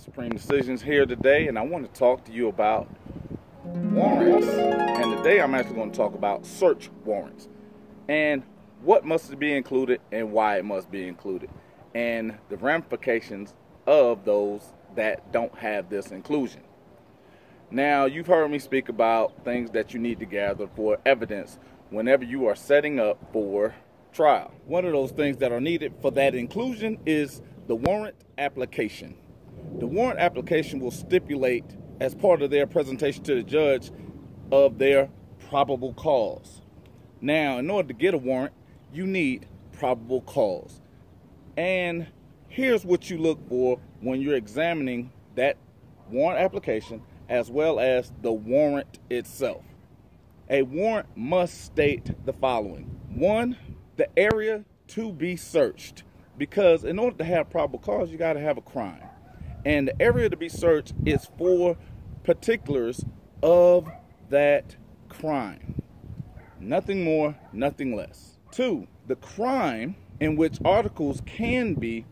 Supreme Decisions here today, and I want to talk to you about warrants. And today I'm actually going to talk about search warrants and what must be included and why it must be included, and the ramifications of those that don't have this inclusion. Now, you've heard me speak about things that you need to gather for evidence whenever you are setting up for trial. One of those things that are needed for that inclusion is the warrant application. The warrant application will stipulate, as part of their presentation to the judge, of their probable cause. Now, in order to get a warrant, you need probable cause. And here's what you look for when you're examining that warrant application as well as the warrant itself. A warrant must state the following. 1, the area to be searched. Because in order to have probable cause, you got to have a crime. And the area to be searched is for particulars of that crime. Nothing more, nothing less. 2, the crime in which articles can be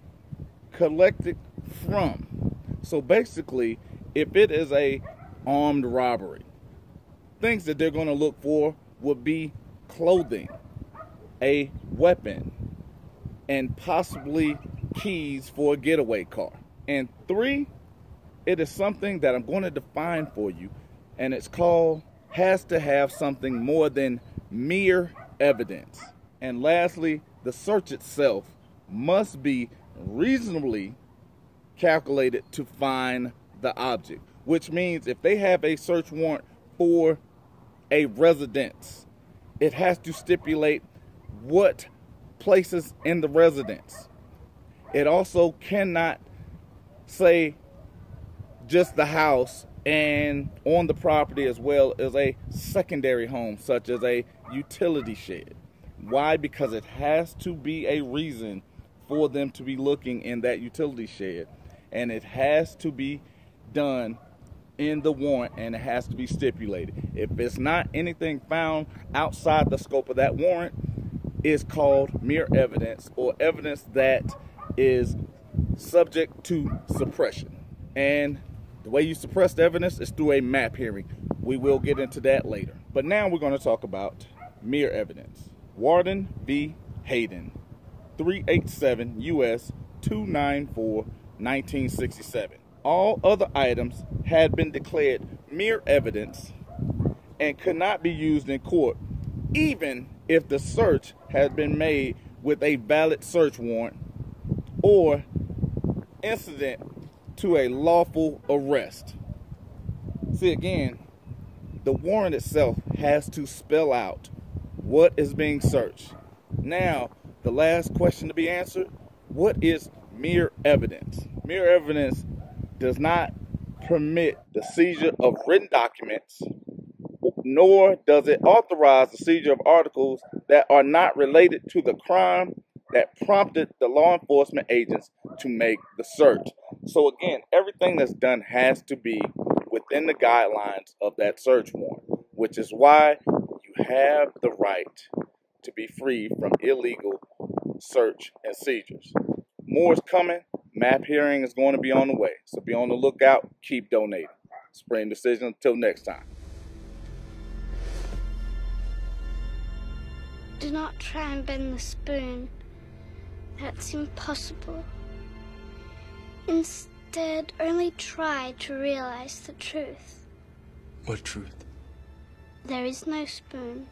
collected from. So basically, if it is a armed robbery, things that they're going to look for would be clothing, a weapon, and possibly keys for a getaway car. And 3, it is something that I'm going to define for you, and it's called has to have something more than mere evidence. And lastly, the search itself must be reasonably calculated to find the object, which means if they have a search warrant for a residence, it has to stipulate what places in the residence. It also cannot say just the house and on the property as well as a secondary home, such as a utility shed. Why? Because it has to be a reason for them to be looking in that utility shed, and it has to be done in the warrant, and it has to be stipulated. If it's not anything found outside the scope of that warrant, it's called mere evidence, or evidence that is subject to suppression. And the way you suppress the evidence is through a map hearing. We will get into that later. But now we're going to talk about mere evidence. Warden v. Hayden, 387 U.S. 294, 1967. All other items had been declared mere evidence and could not be used in court, even if the search had been made with a valid search warrant or incident to a lawful arrest. See, again, the warrant itself has to spell out what is being searched. Now, the last question to be answered: what is mere evidence? Mere evidence does not permit the seizure of written documents, nor does it authorize the seizure of articles that are not related to the crime that prompted the law enforcement agents to make the search. So again, everything that's done has to be within the guidelines of that search warrant, which is why you have the right to be free from illegal search and seizures. More is coming. Map hearing is going to be on the way, so be on the lookout. Keep donating. Supreme Decision. Until next time. Do not try and bend the spoon. That's impossible. Instead, only try to realize the truth. What truth? There is no spoon.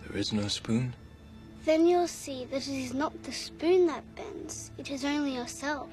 There is no spoon? Then you'll see that it is not the spoon that bends, it is only yourself.